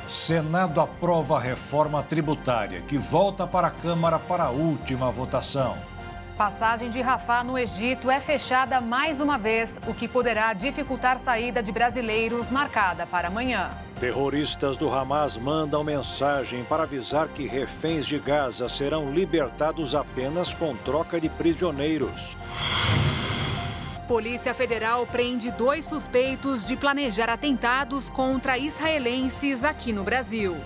Senado aprova a reforma tributária, que volta para a Câmara para a última votação. Passagem de Rafah no Egito é fechada mais uma vez, o que poderá dificultar saída de brasileiros marcada para amanhã. Terroristas do Hamas mandam mensagem para avisar que reféns de Gaza serão libertados apenas com troca de prisioneiros. Polícia Federal prende 2 suspeitos de planejar atentados contra israelenses aqui no Brasil.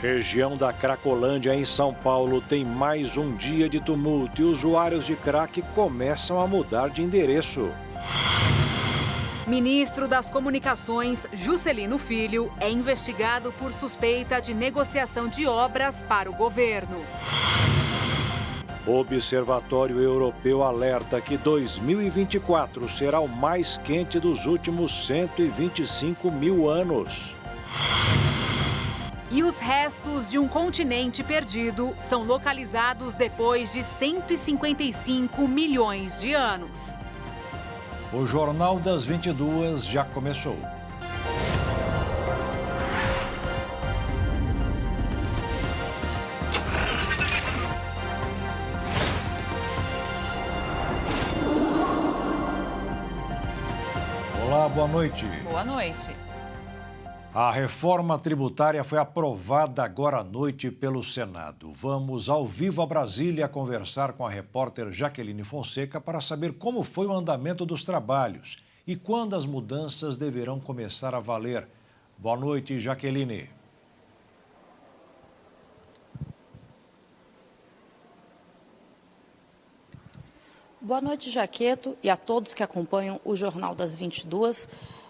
Região da Cracolândia, em São Paulo, tem mais um dia de tumulto e usuários de crack começam a mudar de endereço. Ministro das Comunicações, Juscelino Filho, é investigado por suspeita de negociação de obras para o governo. O Observatório Europeu alerta que 2024 será o mais quente dos últimos 125 mil anos. E os restos de um continente perdido são localizados depois de 155 milhões de anos. O Jornal das 22 já começou. Olá, boa noite. Boa noite. A reforma tributária foi aprovada agora à noite pelo Senado. Vamos ao vivo a Brasília conversar com a repórter Jaqueline Fonseca para saber como foi o andamento dos trabalhos e quando as mudanças deverão começar a valer. Boa noite, Jaqueline. Boa noite, Jaqueto, e a todos que acompanham o Jornal das 22.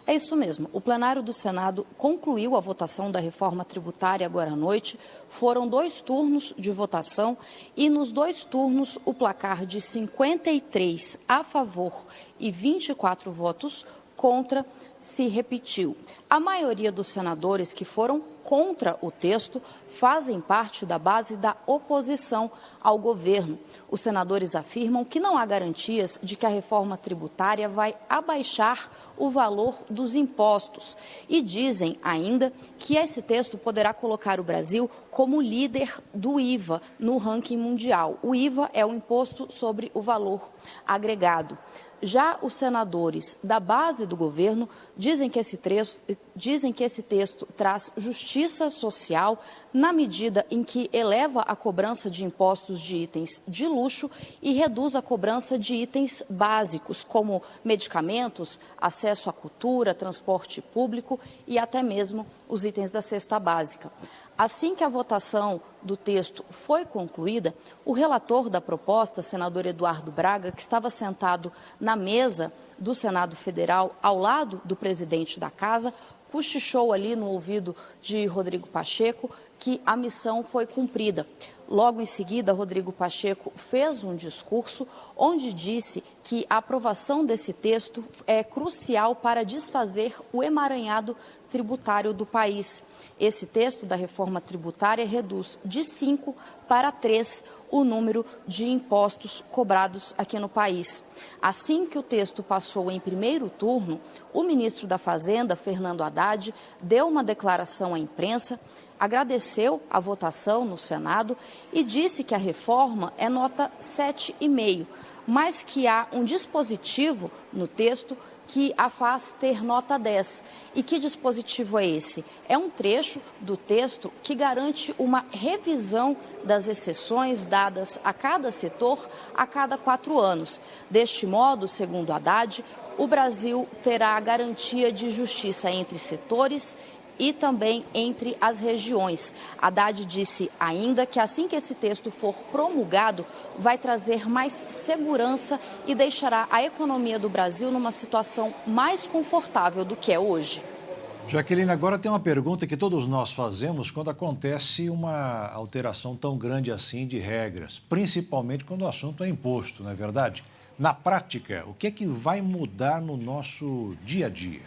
É isso mesmo, o plenário do Senado concluiu a votação da reforma tributária agora à noite. Foram 2 turnos de votação e nos 2 turnos o placar de 53 a favor e 24 votos contra se repetiu. A maioria dos senadores que foram contra o texto fazem parte da base da oposição ao governo. Os senadores afirmam que não há garantias de que a reforma tributária vai abaixar o valor dos impostos e dizem ainda que esse texto poderá colocar o Brasil como líder do IVA no ranking mundial. O IVA é o imposto sobre o valor agregado. Já os senadores da base do governo dizem que esse texto traz justiça social na medida em que eleva a cobrança de impostos de itens de luxo e reduz a cobrança de itens básicos, como medicamentos, acesso à cultura, transporte público e até mesmo os itens da cesta básica. Assim que a votação do texto foi concluída, o relator da proposta, senador Eduardo Braga, que estava sentado na mesa do Senado Federal, ao lado do presidente da Casa, cochichou ali no ouvido de Rodrigo Pacheco que a missão foi cumprida. Logo em seguida, Rodrigo Pacheco fez um discurso onde disse que a aprovação desse texto é crucial para desfazer o emaranhado tributário do país. Esse texto da reforma tributária reduz de 5 para 3 o número de impostos cobrados aqui no país. Assim que o texto passou em primeiro turno, o ministro da Fazenda, Fernando Haddad, deu uma declaração à imprensa, agradeceu a votação no Senado e disse que a reforma é nota 7,5, mas que há um dispositivo no texto que a faz ter nota 10. E que dispositivo é esse? É um trecho do texto que garante uma revisão das exceções dadas a cada setor a cada 4 anos. Deste modo, segundo Haddad, o Brasil terá a garantia de justiça entre setores e também entre as regiões. Haddad disse ainda que assim que esse texto for promulgado, vai trazer mais segurança e deixará a economia do Brasil numa situação mais confortável do que é hoje. Jaqueline, agora tem uma pergunta que todos nós fazemos quando acontece uma alteração tão grande assim de regras, principalmente quando o assunto é imposto, não é verdade? Na prática, o que é que vai mudar no nosso dia a dia?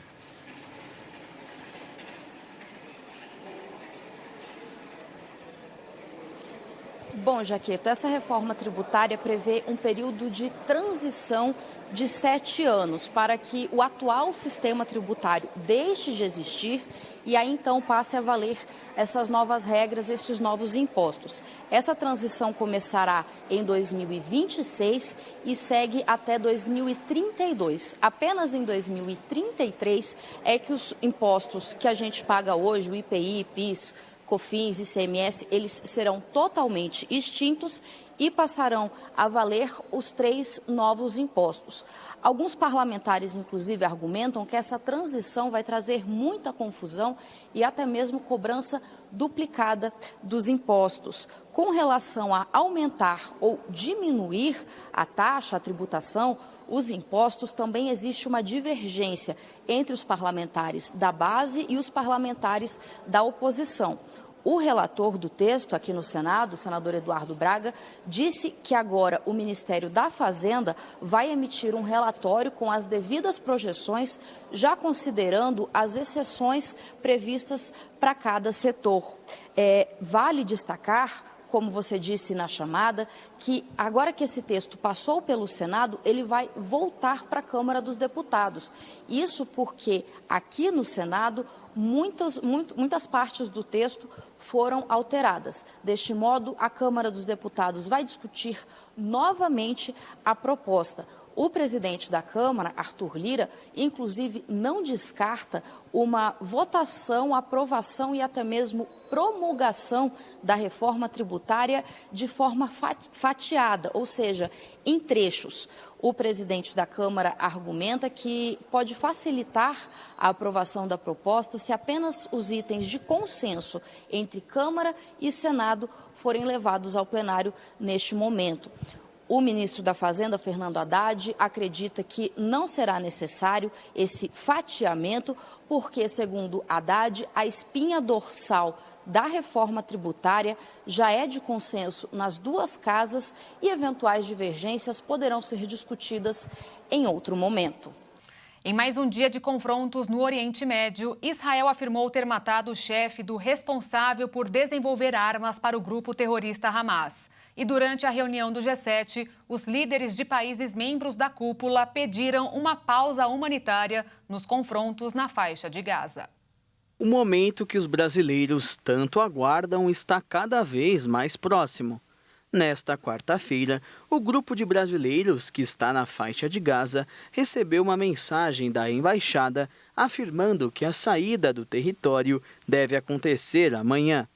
Bom, Jaqueto, essa reforma tributária prevê um período de transição de 7 anos para que o atual sistema tributário deixe de existir e aí então passe a valer essas novas regras, esses novos impostos. Essa transição começará em 2026 e segue até 2032. Apenas em 2033 é que os impostos que a gente paga hoje, o IPI, PIS, COFINS e ICMS, eles serão totalmente extintos e passarão a valer os 3 novos impostos. Alguns parlamentares, inclusive, argumentam que essa transição vai trazer muita confusão e até mesmo cobrança duplicada dos impostos. Com relação a aumentar ou diminuir a taxa, a tributação, os impostos, também existe uma divergência entre os parlamentares da base e os parlamentares da oposição. O relator do texto aqui no Senado, o senador Eduardo Braga, disse que agora o Ministério da Fazenda vai emitir um relatório com as devidas projeções, já considerando as exceções previstas para cada setor. Vale destacar, como você disse na chamada, que agora que esse texto passou pelo Senado, ele vai voltar para a Câmara dos Deputados. Isso porque aqui no Senado muitas partes do texto foram alteradas. Deste modo, a Câmara dos Deputados vai discutir novamente a proposta. O presidente da Câmara, Arthur Lira, inclusive não descarta uma votação, aprovação e até mesmo promulgação da reforma tributária de forma fatiada, ou seja, em trechos. O presidente da Câmara argumenta que pode facilitar a aprovação da proposta se apenas os itens de consenso entre Câmara e Senado forem levados ao plenário neste momento. O ministro da Fazenda, Fernando Haddad, acredita que não será necessário esse fatiamento, porque, segundo Haddad, a espinha dorsal da reforma tributária já é de consenso nas 2 casas e eventuais divergências poderão ser discutidas em outro momento. Em mais um dia de confrontos no Oriente Médio, Israel afirmou ter matado o chefe do responsável por desenvolver armas para o grupo terrorista Hamas. E durante a reunião do G7, os líderes de países membros da cúpula pediram uma pausa humanitária nos confrontos na faixa de Gaza. O momento que os brasileiros tanto aguardam está cada vez mais próximo. Nesta quarta-feira, o grupo de brasileiros que está na faixa de Gaza recebeu uma mensagem da embaixada afirmando que a saída do território deve acontecer amanhã.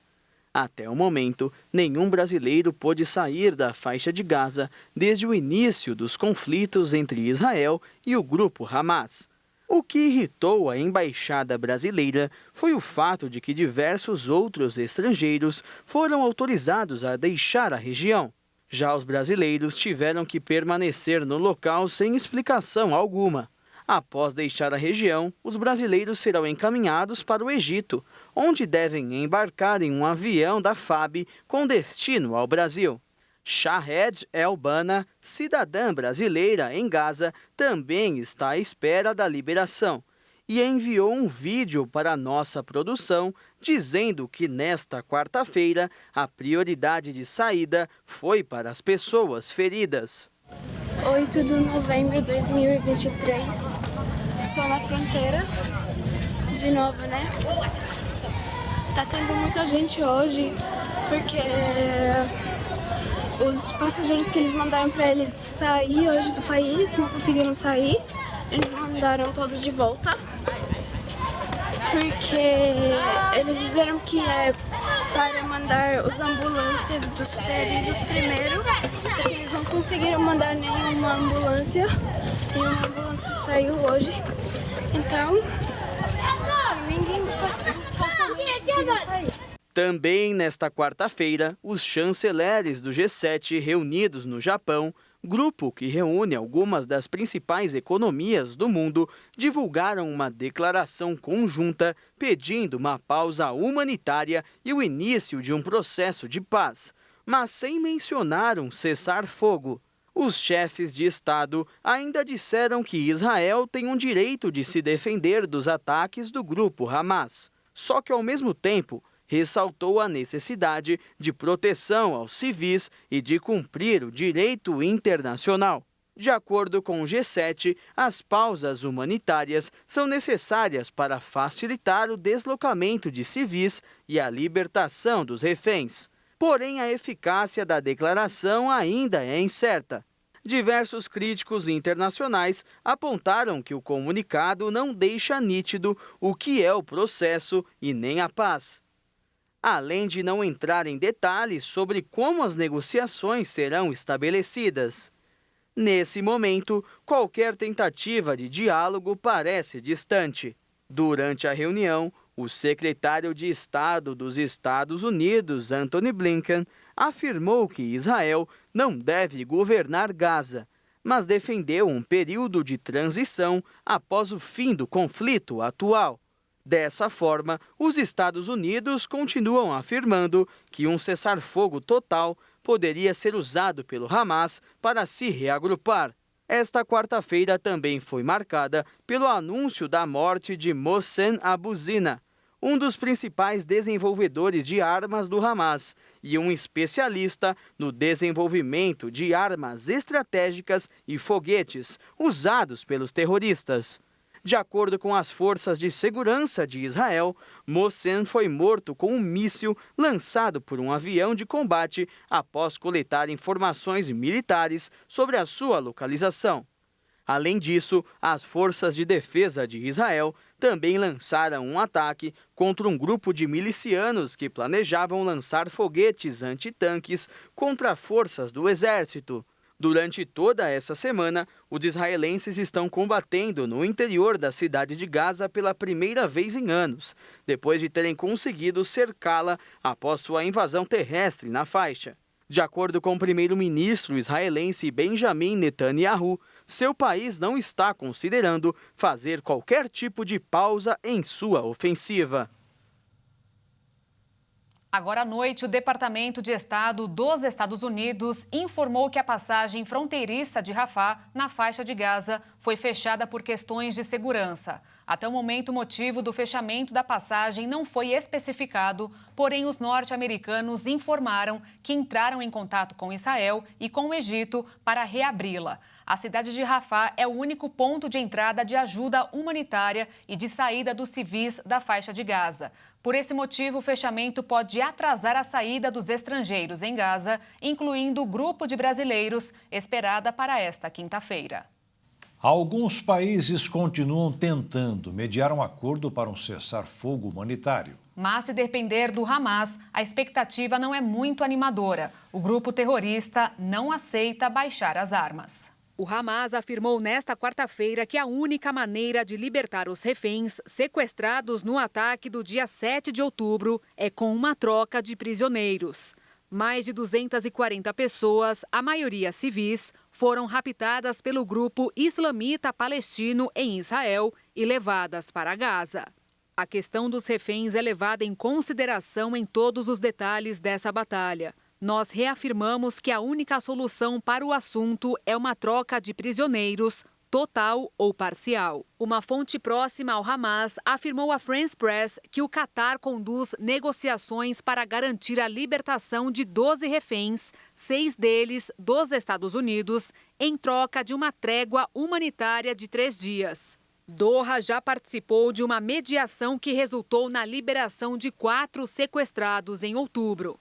Até o momento, nenhum brasileiro pôde sair da faixa de Gaza desde o início dos conflitos entre Israel e o grupo Hamas. O que irritou a embaixada brasileira foi o fato de que diversos outros estrangeiros foram autorizados a deixar a região. Já os brasileiros tiveram que permanecer no local sem explicação alguma. Após deixar a região, os brasileiros serão encaminhados para o Egito, onde devem embarcar em um avião da FAB com destino ao Brasil. Shahed El-Bana, cidadã brasileira em Gaza, também está à espera da liberação e enviou um vídeo para a nossa produção dizendo que nesta quarta-feira a prioridade de saída foi para as pessoas feridas. 8 de novembro de 2023, estou na fronteira, de novo, né? Tá tendo muita gente hoje, porque os passageiros que eles mandaram para eles sair hoje do país não conseguiram sair, eles mandaram todos de volta, porque eles disseram que é para mandar os ambulâncias dos feridos primeiro, só que eles não conseguiram mandar nenhuma ambulância saiu hoje, então ninguém dos passageiros conseguiu sair. Também nesta quarta-feira, os chanceleres do G7 reunidos no Japão, grupo que reúne algumas das principais economias do mundo, divulgaram uma declaração conjunta pedindo uma pausa humanitária e o início de um processo de paz, mas sem mencionar um cessar-fogo. Os chefes de Estado ainda disseram que Israel tem um direito de se defender dos ataques do grupo Hamas. Só que, ao mesmo tempo, ressaltou a necessidade de proteção aos civis e de cumprir o direito internacional. De acordo com o G7, as pausas humanitárias são necessárias para facilitar o deslocamento de civis e a libertação dos reféns. Porém, a eficácia da declaração ainda é incerta. Diversos críticos internacionais apontaram que o comunicado não deixa nítido o que é o processo e nem a paz. Além de não entrar em detalhes sobre como as negociações serão estabelecidas. Nesse momento, qualquer tentativa de diálogo parece distante. Durante a reunião, o secretário de Estado dos Estados Unidos, Antony Blinken, afirmou que Israel não deve governar Gaza, mas defendeu um período de transição após o fim do conflito atual. Dessa forma, os Estados Unidos continuam afirmando que um cessar-fogo total poderia ser usado pelo Hamas para se reagrupar. Esta quarta-feira também foi marcada pelo anúncio da morte de Mohsen Abu Zina, um dos principais desenvolvedores de armas do Hamas e um especialista no desenvolvimento de armas estratégicas e foguetes usados pelos terroristas. De acordo com as forças de segurança de Israel, Mohsen foi morto com um míssil lançado por um avião de combate após coletar informações militares sobre a sua localização. Além disso, as forças de defesa de Israel também lançaram um ataque contra um grupo de milicianos que planejavam lançar foguetes antitanques contra forças do exército. Durante toda essa semana, os israelenses estão combatendo no interior da cidade de Gaza pela primeira vez em anos, depois de terem conseguido cercá-la após sua invasão terrestre na faixa. De acordo com o primeiro-ministro israelense Benjamin Netanyahu, seu país não está considerando fazer qualquer tipo de pausa em sua ofensiva. Agora à noite, o Departamento de Estado dos Estados Unidos informou que a passagem fronteiriça de Rafah, na faixa de Gaza, foi fechada por questões de segurança. Até o momento, o motivo do fechamento da passagem não foi especificado, porém os norte-americanos informaram que entraram em contato com Israel e com o Egito para reabri-la. A cidade de Rafah é o único ponto de entrada de ajuda humanitária e de saída dos civis da faixa de Gaza. Por esse motivo, o fechamento pode atrasar a saída dos estrangeiros em Gaza, incluindo o grupo de brasileiros, esperada para esta quinta-feira. Alguns países continuam tentando mediar um acordo para um cessar-fogo humanitário. Mas, se depender do Hamas, a expectativa não é muito animadora. O grupo terrorista não aceita baixar as armas. O Hamas afirmou nesta quarta-feira que a única maneira de libertar os reféns sequestrados no ataque do dia 7 de outubro é com uma troca de prisioneiros. Mais de 240 pessoas, a maioria civis, foram raptadas pelo grupo islamita palestino em Israel e levadas para Gaza. A questão dos reféns é levada em consideração em todos os detalhes dessa batalha. Nós reafirmamos que a única solução para o assunto é uma troca de prisioneiros, total ou parcial. Uma fonte próxima ao Hamas afirmou à France Press que o Catar conduz negociações para garantir a libertação de 12 reféns, 6 deles dos Estados Unidos, em troca de uma trégua humanitária de 3 dias. Doha já participou de uma mediação que resultou na liberação de 4 sequestrados em outubro.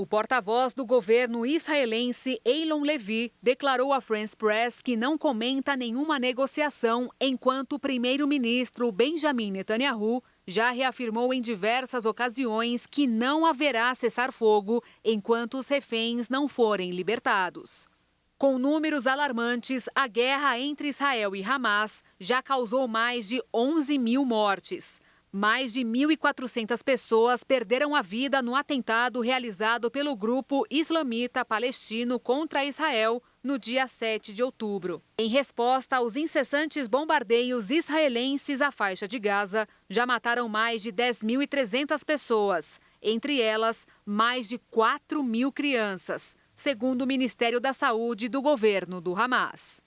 O porta-voz do governo israelense, Eylon Levy, declarou à France Press que não comenta nenhuma negociação, enquanto o primeiro-ministro Benjamin Netanyahu já reafirmou em diversas ocasiões que não haverá cessar-fogo enquanto os reféns não forem libertados. Com números alarmantes, a guerra entre Israel e Hamas já causou mais de 11 mil mortes. Mais de 1.400 pessoas perderam a vida no atentado realizado pelo grupo islamita palestino contra Israel no dia 7 de outubro. Em resposta aos incessantes bombardeios israelenses à faixa de Gaza, já mataram mais de 10.300 pessoas, entre elas mais de 4.000 crianças, segundo o Ministério da Saúde do governo do Hamas.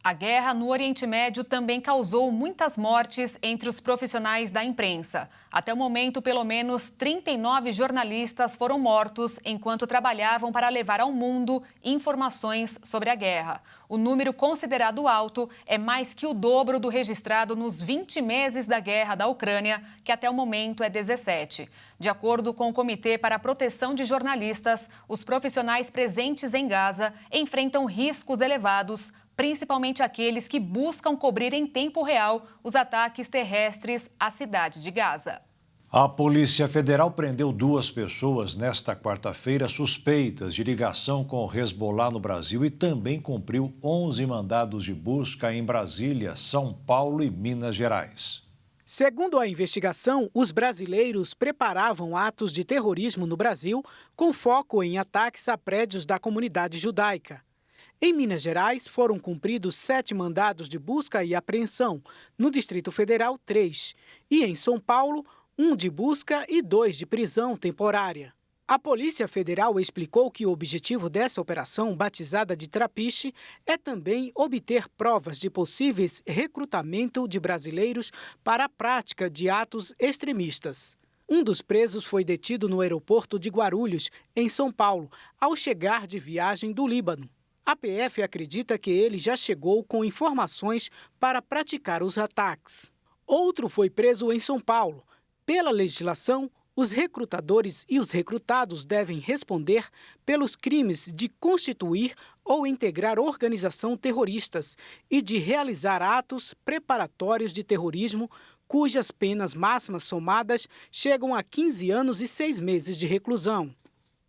A guerra no Oriente Médio também causou muitas mortes entre os profissionais da imprensa. Até o momento, pelo menos 39 jornalistas foram mortos enquanto trabalhavam para levar ao mundo informações sobre a guerra. O número considerado alto é mais que o dobro do registrado nos 20 meses da guerra da Ucrânia, que até o momento é 17. De acordo com o Comitê para a Proteção de Jornalistas, os profissionais presentes em Gaza enfrentam riscos elevados, principalmente aqueles que buscam cobrir em tempo real os ataques terrestres à cidade de Gaza. A Polícia Federal prendeu 2 pessoas nesta quarta-feira suspeitas de ligação com o Hezbollah no Brasil e também cumpriu 11 mandados de busca em Brasília, São Paulo e Minas Gerais. Segundo a investigação, os brasileiros preparavam atos de terrorismo no Brasil com foco em ataques a prédios da comunidade judaica. Em Minas Gerais, foram cumpridos 7 mandados de busca e apreensão, no Distrito Federal, 3, e em São Paulo, 1 de busca e 2 de prisão temporária. A Polícia Federal explicou que o objetivo dessa operação, batizada de Trapiche, é também obter provas de possíveis recrutamento de brasileiros para a prática de atos extremistas. Um dos presos foi detido no aeroporto de Guarulhos, em São Paulo, ao chegar de viagem do Líbano. A PF acredita que ele já chegou com informações para praticar os ataques. Outro foi preso em São Paulo. Pela legislação, os recrutadores e os recrutados devem responder pelos crimes de constituir ou integrar organização terroristas e de realizar atos preparatórios de terrorismo, cujas penas máximas somadas chegam a 15 anos e 6 meses de reclusão.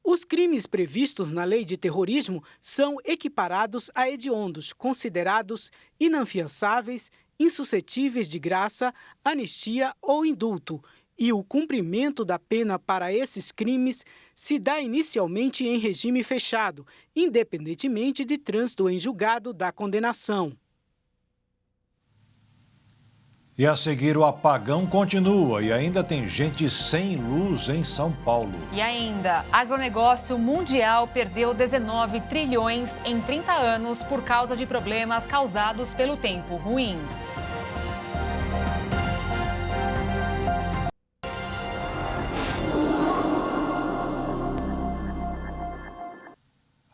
Os crimes previstos na lei de terrorismo são equiparados a hediondos, considerados inafiançáveis, insuscetíveis de graça, anistia ou indulto, e o cumprimento da pena para esses crimes se dá inicialmente em regime fechado, independentemente de trânsito em julgado da condenação. E a seguir, o apagão continua e ainda tem gente sem luz em São Paulo. E ainda, agronegócio mundial perdeu 19 trilhões em 30 anos por causa de problemas causados pelo tempo ruim.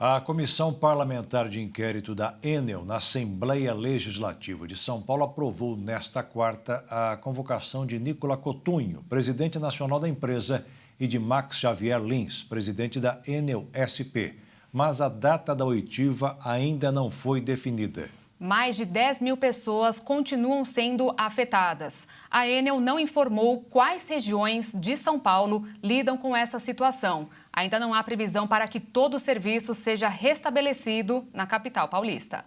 A Comissão Parlamentar de Inquérito da Enel, na Assembleia Legislativa de São Paulo, aprovou nesta quarta a convocação de Nicola Cotugno, presidente nacional da empresa, e de Max Xavier Lins, presidente da Enel SP. Mas a data da oitiva ainda não foi definida. Mais de 10 mil pessoas continuam sendo afetadas. A Enel não informou quais regiões de São Paulo lidam com essa situação. Ainda não há previsão para que todo o serviço seja restabelecido na capital paulista.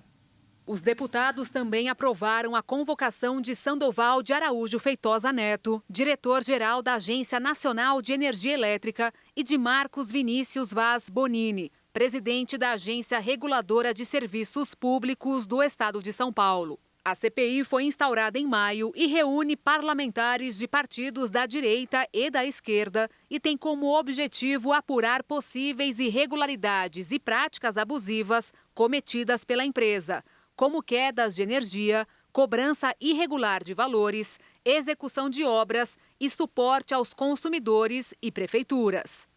Os deputados também aprovaram a convocação de Sandoval de Araújo Feitosa Neto, diretor-geral da Agência Nacional de Energia Elétrica, e de Marcos Vinícius Vaz Bonini, presidente da Agência Reguladora de Serviços Públicos do Estado de São Paulo. A CPI foi instaurada em maio e reúne parlamentares de partidos da direita e da esquerda e tem como objetivo apurar possíveis irregularidades e práticas abusivas cometidas pela empresa, como quedas de energia, cobrança irregular de valores, execução de obras e suporte aos consumidores e prefeituras.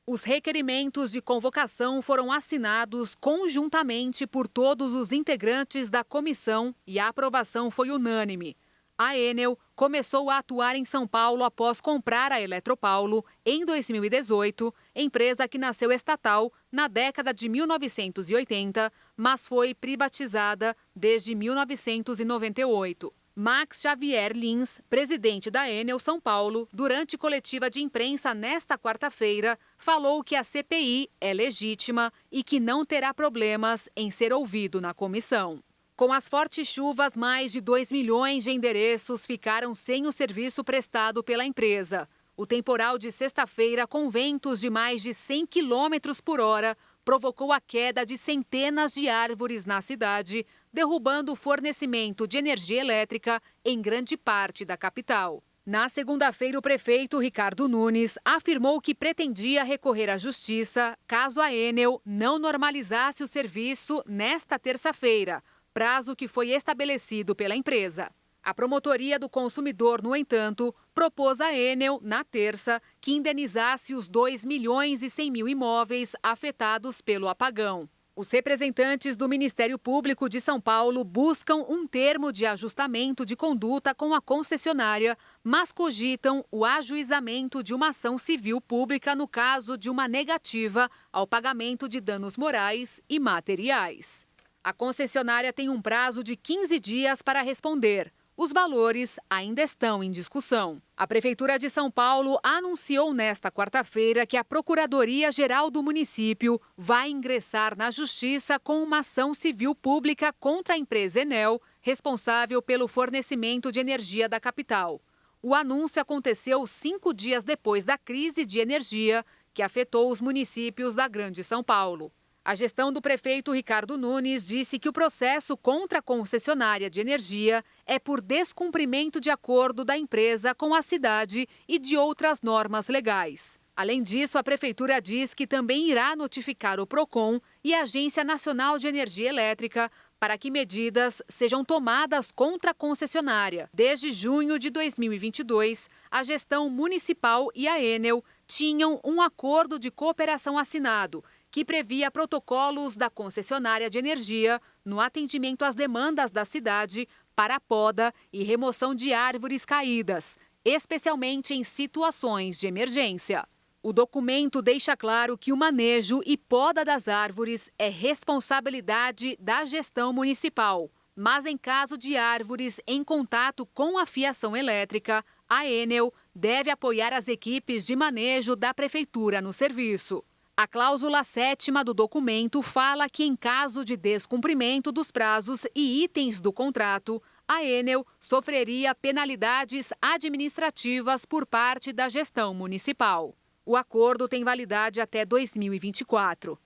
Os requerimentos de convocação foram assinados conjuntamente por todos os integrantes da comissão e a aprovação foi unânime. A Enel começou a atuar em São Paulo após comprar a Eletropaulo em 2018, empresa que nasceu estatal na década de 1980, mas foi privatizada desde 1998. Max Xavier Lins, presidente da Enel São Paulo, durante coletiva de imprensa nesta quarta-feira, falou que a CPI é legítima e que não terá problemas em ser ouvido na comissão. Com as fortes chuvas, mais de 2 milhões de endereços ficaram sem o serviço prestado pela empresa. O temporal de sexta-feira, com ventos de mais de 100 km por hora, provocou a queda de centenas de árvores na cidade, derrubando o fornecimento de energia elétrica em grande parte da capital. Na segunda-feira, o prefeito Ricardo Nunes afirmou que pretendia recorrer à justiça caso a Enel não normalizasse o serviço nesta terça-feira, prazo que foi estabelecido pela empresa. A Promotoria do Consumidor, no entanto, propôs à Enel, na terça, que indenizasse os 2.100.000 imóveis afetados pelo apagão. Os representantes do Ministério Público de São Paulo buscam um termo de ajustamento de conduta com a concessionária, mas cogitam o ajuizamento de uma ação civil pública no caso de uma negativa ao pagamento de danos morais e materiais. A concessionária tem um prazo de 15 dias para responder. Os valores ainda estão em discussão. A Prefeitura de São Paulo anunciou nesta quarta-feira que a Procuradoria-Geral do município vai ingressar na Justiça com uma ação civil pública contra a empresa Enel, responsável pelo fornecimento de energia da capital. O anúncio aconteceu 5 dias depois da crise de energia que afetou os municípios da Grande São Paulo. A gestão do prefeito Ricardo Nunes disse que o processo contra a concessionária de energia é por descumprimento de acordo da empresa com a cidade e de outras normas legais. Além disso, a prefeitura diz que também irá notificar o PROCON e a Agência Nacional de Energia Elétrica para que medidas sejam tomadas contra a concessionária. Desde junho de 2022, a gestão municipal e a Enel tinham um acordo de cooperação assinado que previa protocolos da concessionária de energia no atendimento às demandas da cidade para a poda e remoção de árvores caídas, especialmente em situações de emergência. O documento deixa claro que o manejo e poda das árvores é responsabilidade da gestão municipal, mas em caso de árvores em contato com a fiação elétrica, a Enel deve apoiar as equipes de manejo da prefeitura no serviço. A cláusula 7ª do documento fala que, em caso de descumprimento dos prazos e itens do contrato, a Enel sofreria penalidades administrativas por parte da gestão municipal. O acordo tem validade até 2024.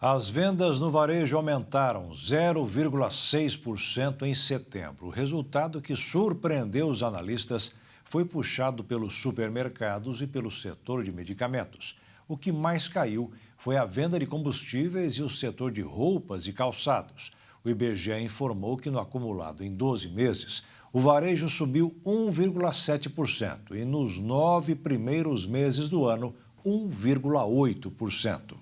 As vendas no varejo aumentaram 0,6% em setembro. O resultado que surpreendeu os analistas foi puxado pelos supermercados e pelo setor de medicamentos. O que mais caiu foi a venda de combustíveis e o setor de roupas e calçados. O IBGE informou que no acumulado em 12 meses, o varejo subiu 1,7% e nos 9 primeiros meses do ano, 1,8%.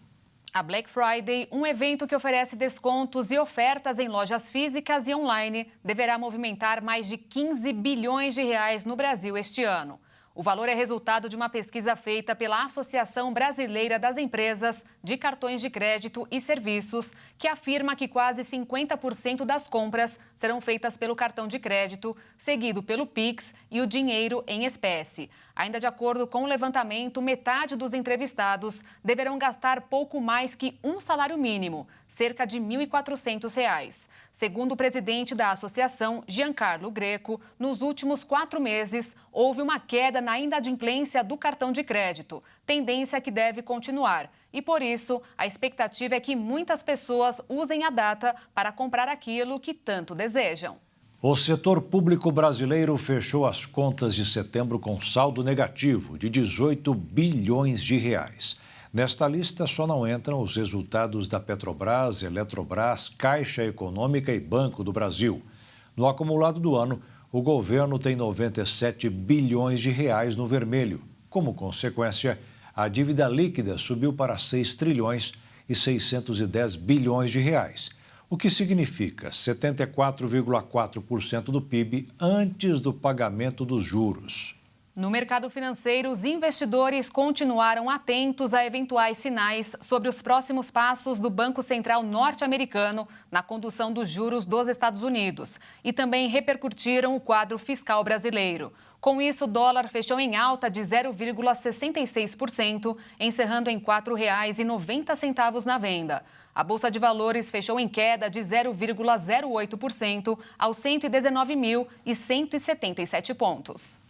A Black Friday, um evento que oferece descontos e ofertas em lojas físicas e online, deverá movimentar mais de 15 bilhões de reais no Brasil este ano. O valor é resultado de uma pesquisa feita pela Associação Brasileira das Empresas de Cartões de Crédito e Serviços, que afirma que quase 50% das compras serão feitas pelo cartão de crédito, seguido pelo Pix e o dinheiro em espécie. Ainda de acordo com o levantamento, metade dos entrevistados deverão gastar pouco mais que um salário mínimo, cerca de R$ 1.400. Segundo o presidente da associação, Giancarlo Greco, nos últimos 4 meses houve uma queda na inadimplência do cartão de crédito, tendência que deve continuar. E por isso, a expectativa é que muitas pessoas usem a data para comprar aquilo que tanto desejam. O setor público brasileiro fechou as contas de setembro com saldo negativo de 18 bilhões de reais. Nesta lista só não entram os resultados da Petrobras, Eletrobras, Caixa Econômica e Banco do Brasil. No acumulado do ano, o governo tem 97 bilhões de reais no vermelho. Como consequência, a dívida líquida subiu para 6 trilhões e 610 bilhões de reais, o que significa 74,4% do PIB antes do pagamento dos juros. No mercado financeiro, os investidores continuaram atentos a eventuais sinais sobre os próximos passos do Banco Central norte-americano na condução dos juros dos Estados Unidos e também repercutiram o quadro fiscal brasileiro. Com isso, o dólar fechou em alta de 0,66%, encerrando em R$ 4,90 na venda. A Bolsa de Valores fechou em queda de 0,08% aos 119.177 pontos.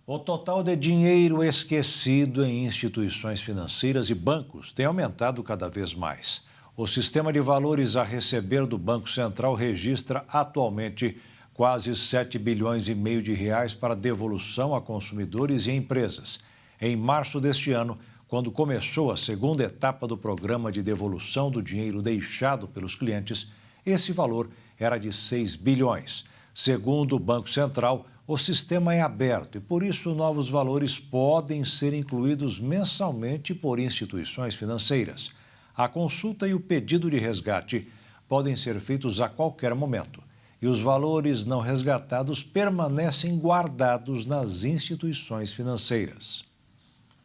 O total de dinheiro esquecido em instituições financeiras e bancos tem aumentado cada vez mais. O sistema de valores a receber do Banco Central registra atualmente quase 7 bilhões e meio de reais para devolução a consumidores e empresas. Em março deste ano, quando começou a segunda etapa do programa de devolução do dinheiro deixado pelos clientes, esse valor era de 6 bilhões. Segundo o Banco Central, o sistema é aberto e, por isso, novos valores podem ser incluídos mensalmente por instituições financeiras. A consulta e o pedido de resgate podem ser feitos a qualquer momento e os valores não resgatados permanecem guardados nas instituições financeiras.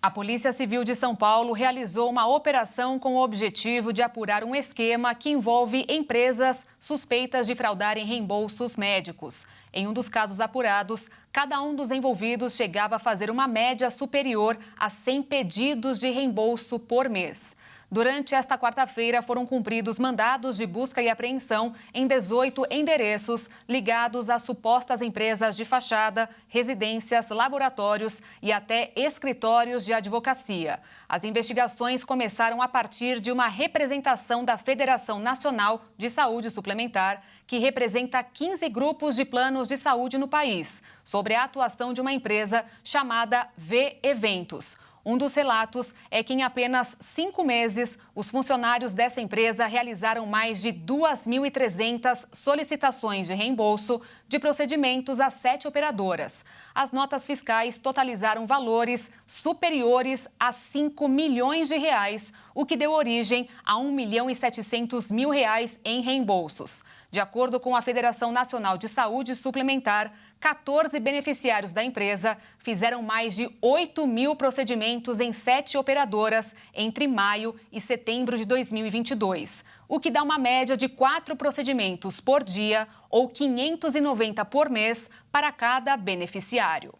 A Polícia Civil de São Paulo realizou uma operação com o objetivo de apurar um esquema que envolve empresas suspeitas de fraudarem reembolsos médicos. Em um dos casos apurados, cada um dos envolvidos chegava a fazer uma média superior a 100 pedidos de reembolso por mês. Durante esta quarta-feira, foram cumpridos mandados de busca e apreensão em 18 endereços ligados a supostas empresas de fachada, residências, laboratórios e até escritórios de advocacia. As investigações começaram a partir de uma representação da Federação Nacional de Saúde Suplementar, que representa 15 grupos de planos de saúde no país, sobre a atuação de uma empresa chamada V Eventos. Um dos relatos é que em apenas 5 meses, os funcionários dessa empresa realizaram mais de 2.300 solicitações de reembolso de procedimentos a 7 operadoras. As notas fiscais totalizaram valores superiores a 5 milhões de reais, o que deu origem a 1.700.000 reais em reembolsos. De acordo com a Federação Nacional de Saúde Suplementar, 14 beneficiários da empresa fizeram mais de 8.000 procedimentos em 7 operadoras entre maio e setembro de 2022, o que dá uma média de 4 procedimentos por dia ou 590 por mês para cada beneficiário.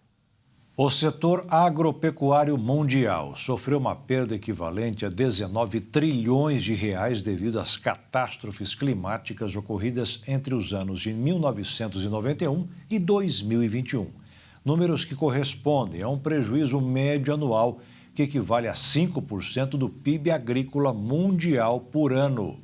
O setor agropecuário mundial sofreu uma perda equivalente a 19 trilhões de reais devido às catástrofes climáticas ocorridas entre os anos de 1991 e 2021. Números que correspondem a um prejuízo médio anual que equivale a 5% do PIB agrícola mundial por ano.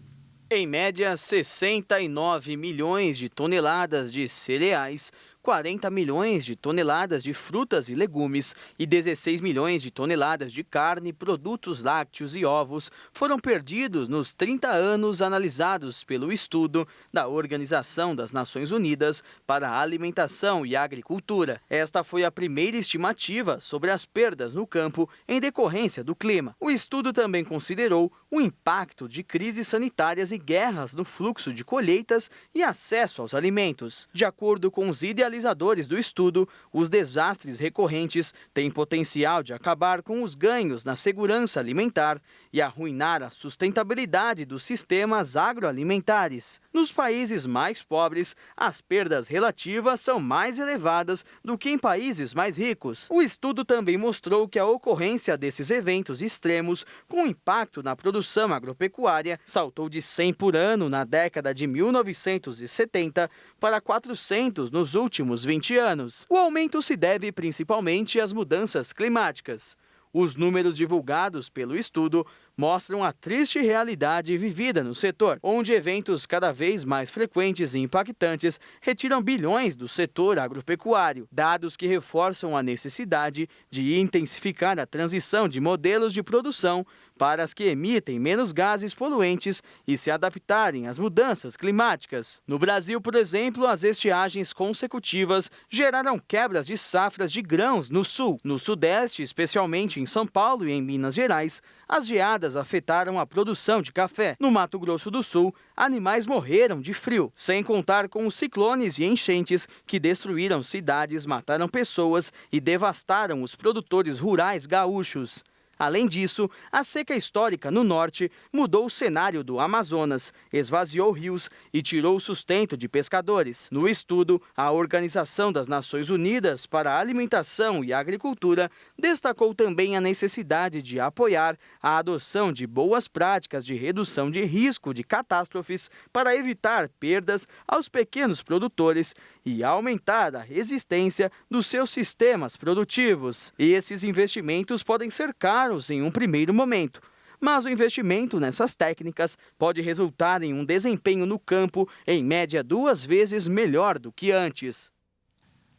Em média, 69 milhões de toneladas de cereais, 40 milhões de toneladas de frutas e legumes e 16 milhões de toneladas de carne, produtos lácteos e ovos foram perdidos nos 30 anos analisados pelo estudo da Organização das Nações Unidas para a Alimentação e Agricultura. Esta foi a primeira estimativa sobre as perdas no campo em decorrência do clima. O estudo também considerou o impacto de crises sanitárias e guerras no fluxo de colheitas e acesso aos alimentos. De acordo com os idealizadores do estudo, os desastres recorrentes têm potencial de acabar com os ganhos na segurança alimentar e arruinar a sustentabilidade dos sistemas agroalimentares. Nos países mais pobres, as perdas relativas são mais elevadas do que em países mais ricos. O estudo também mostrou que a ocorrência desses eventos extremos com impacto na produção agropecuária saltou de 100 por ano na década de 1970 para 400 nos últimos 20 anos. O aumento se deve principalmente às mudanças climáticas. Os números divulgados pelo estudo mostram a triste realidade vivida no setor, onde eventos cada vez mais frequentes e impactantes retiram bilhões do setor agropecuário, dados que reforçam a necessidade de intensificar a transição de modelos de produção para as que emitem menos gases poluentes e se adaptarem às mudanças climáticas. No Brasil, por exemplo, as estiagens consecutivas geraram quebras de safras de grãos no sul. No sudeste, especialmente em São Paulo e em Minas Gerais, as geadas afetaram a produção de café. No Mato Grosso do Sul, animais morreram de frio, sem contar com os ciclones e enchentes que destruíram cidades, mataram pessoas e devastaram os produtores rurais gaúchos. Além disso, a seca histórica no norte mudou o cenário do Amazonas, esvaziou rios e tirou o sustento de pescadores. No estudo, a Organização das Nações Unidas para a Alimentação e Agricultura destacou também a necessidade de apoiar a adoção de boas práticas de redução de risco de catástrofes para evitar perdas aos pequenos produtores e aumentar a resistência dos seus sistemas produtivos. Esses investimentos podem ser caros em um primeiro momento, mas o investimento nessas técnicas pode resultar em um desempenho no campo em média 2 vezes melhor do que antes.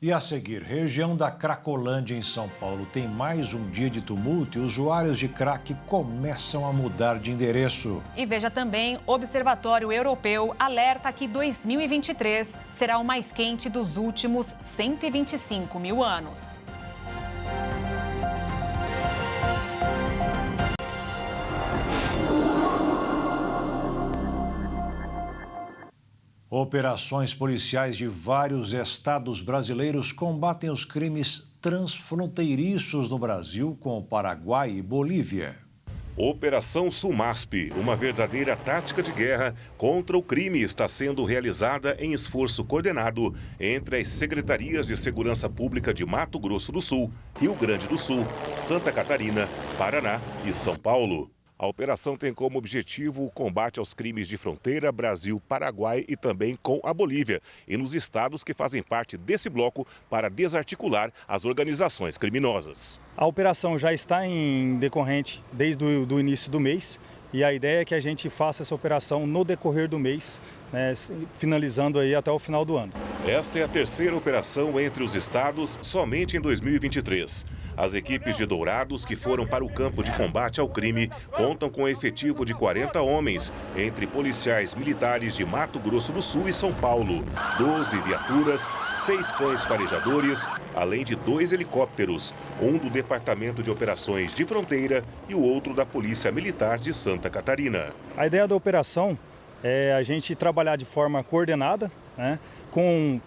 E a seguir, região da Cracolândia, em São Paulo, tem mais um dia de tumulto e usuários de crack começam a mudar de endereço. E veja também, o Observatório Europeu alerta que 2023 será o mais quente dos últimos 125 mil anos. Operações policiais de vários estados brasileiros combatem os crimes transfronteiriços no Brasil com o Paraguai e Bolívia. Operação Sumasp, uma verdadeira tática de guerra contra o crime, está sendo realizada em esforço coordenado entre as Secretarias de Segurança Pública de Mato Grosso do Sul, Rio Grande do Sul, Santa Catarina, Paraná e São Paulo. A operação tem como objetivo o combate aos crimes de fronteira Brasil, Paraguai e também com a Bolívia, e nos estados que fazem parte desse bloco para desarticular as organizações criminosas. A operação já está em decorrente desde o início do mês e a ideia é que a gente faça essa operação no decorrer do mês, né, finalizando aí até o final do ano. Esta é a terceira operação entre os estados somente em 2023. As equipes de Dourados, que foram para o campo de combate ao crime, contam com um efetivo de 40 homens, entre policiais militares de Mato Grosso do Sul e São Paulo, 12 viaturas, 6 cães farejadores, além de 2 helicópteros, um do Departamento de Operações de Fronteira e o outro da Polícia Militar de Santa Catarina. A ideia da operação é a gente trabalhar de forma coordenada, né, com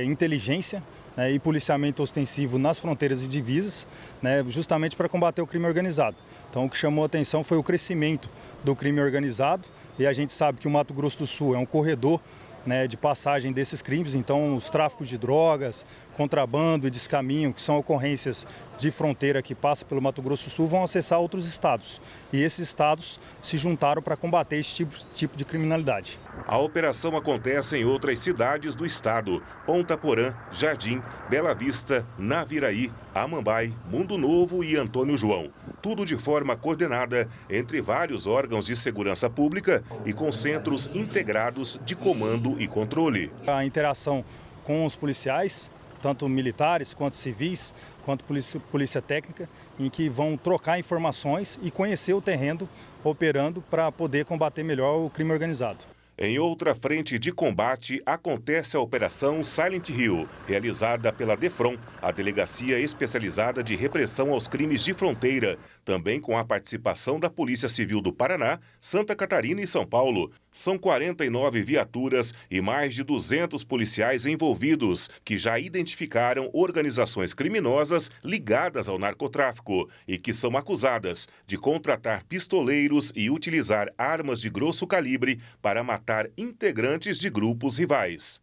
inteligência, e policiamento ostensivo nas fronteiras e divisas, né, justamente para combater o crime organizado. Então, o que chamou a atenção foi o crescimento do crime organizado e a gente sabe que o Mato Grosso do Sul é um corredor, né, de passagem desses crimes, então os tráficos de drogas, contrabando e descaminho, que são ocorrências de fronteira que passam pelo Mato Grosso do Sul, vão acessar outros estados. E esses estados se juntaram para combater esse tipo de criminalidade. A operação acontece em outras cidades do estado: Ponta Porã, Jardim, Bela Vista, Naviraí, Amambai, Mundo Novo e Antônio João. Tudo de forma coordenada entre vários órgãos de segurança pública e com centros integrados de comando e controle. A interação com os policiais, tanto militares quanto civis, quanto polícia técnica, em que vão trocar informações e conhecer o terreno operando para poder combater melhor o crime organizado. Em outra frente de combate, acontece a Operação Silent Hill, realizada pela DEFRON, a Delegacia Especializada de Repressão aos Crimes de Fronteira, também com a participação da Polícia Civil do Paraná, Santa Catarina e São Paulo. São 49 viaturas e mais de 200 policiais envolvidos, que já identificaram organizações criminosas ligadas ao narcotráfico e que são acusadas de contratar pistoleiros e utilizar armas de grosso calibre para matar integrantes de grupos rivais.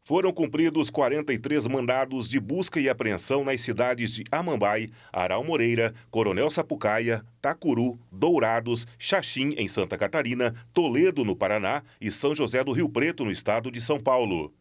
Foram cumpridos 43 mandados de busca e apreensão nas cidades de Amambai, Aral Moreira, Coronel Sapucaia, Tacuru, Dourados, Xaxim, em Santa Catarina, Toledo, no Paraná e São José do Rio Preto, no estado de São Paulo.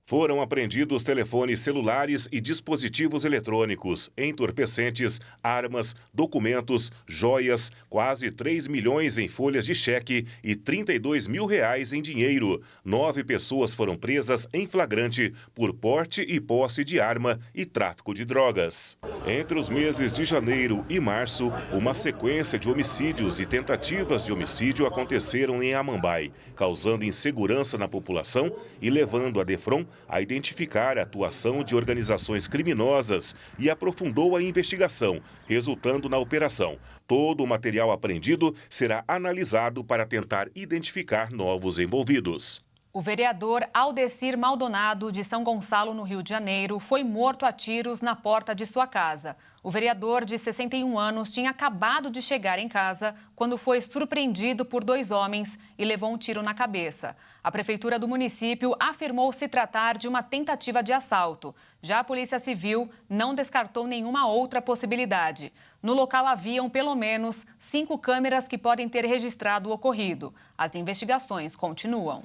Foram apreendidos telefones celulares e dispositivos eletrônicos, entorpecentes, armas, documentos, joias, quase 3 milhões em folhas de cheque e 32 mil reais em dinheiro. 9 pessoas foram presas em flagrante por porte e posse de arma e tráfico de drogas. Entre os meses de janeiro e março, uma sequência de homicídios e tentativas de homicídio aconteceram em Amambai, causando insegurança na população e levando a DEFRON a identificar a atuação de organizações criminosas e aprofundou a investigação, resultando na operação. Todo o material apreendido será analisado para tentar identificar novos envolvidos. O vereador Aldecir Maldonado, de São Gonçalo, no Rio de Janeiro, foi morto a tiros na porta de sua casa. O vereador, de 61 anos, tinha acabado de chegar em casa quando foi surpreendido por 2 homens e levou um tiro na cabeça. A prefeitura do município afirmou se tratar de uma tentativa de assalto. Já a Polícia Civil não descartou nenhuma outra possibilidade. No local haviam pelo menos 5 câmeras que podem ter registrado o ocorrido. As investigações continuam.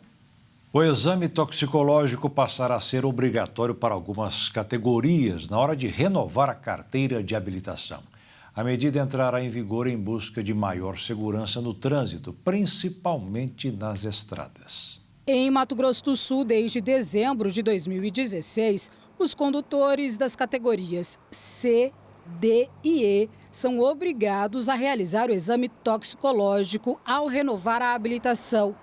O exame toxicológico passará a ser obrigatório para algumas categorias na hora de renovar a carteira de habilitação. A medida entrará em vigor em busca de maior segurança no trânsito, principalmente nas estradas. Em Mato Grosso do Sul, desde dezembro de 2016, Os condutores das categorias C, D e E são obrigados a realizar o exame toxicológico ao renovar a habilitação.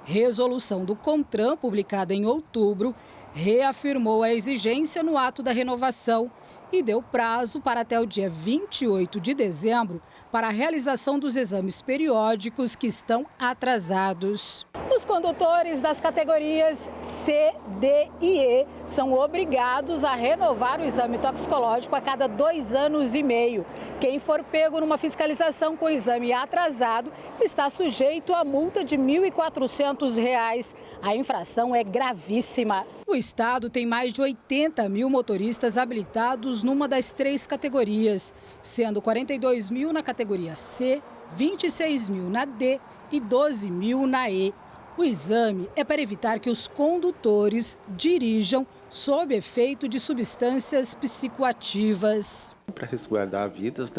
Resolução do CONTRAN, publicada em outubro, reafirmou a exigência no ato da renovação e deu prazo para até o dia 28 de dezembro para a realização dos exames periódicos que estão atrasados. Os condutores das categorias C, D e E são obrigados a renovar o exame toxicológico a cada 2 anos e meio. Quem for pego numa fiscalização com o exame atrasado está sujeito a multa de R$ 1.400. A infração é gravíssima. O estado tem mais de 80 mil motoristas habilitados numa das 3 categorias, sendo 42 mil na categoria C, 26 mil na D e 12 mil na E. O exame é para evitar que os condutores dirijam sob efeito de substâncias psicoativas. Para resguardar vidas,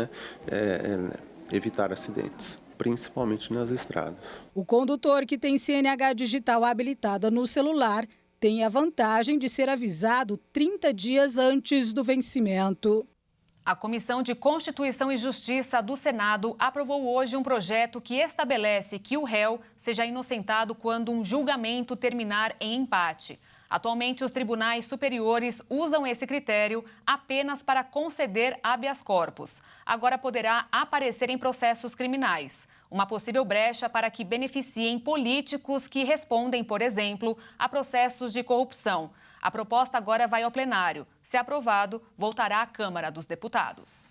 evitar acidentes, principalmente nas estradas. O condutor que tem CNH digital habilitada no celular tem a vantagem de ser avisado 30 dias antes do vencimento. A Comissão de Constituição e Justiça do Senado aprovou hoje um projeto que estabelece que o réu seja inocentado quando um julgamento terminar em empate. Atualmente, os tribunais superiores usam esse critério apenas para conceder habeas corpus. Agora poderá aparecer em processos criminais. Uma possível brecha para que beneficiem políticos que respondem, por exemplo, a processos de corrupção. A proposta agora vai ao plenário. Se aprovado, voltará à Câmara dos Deputados.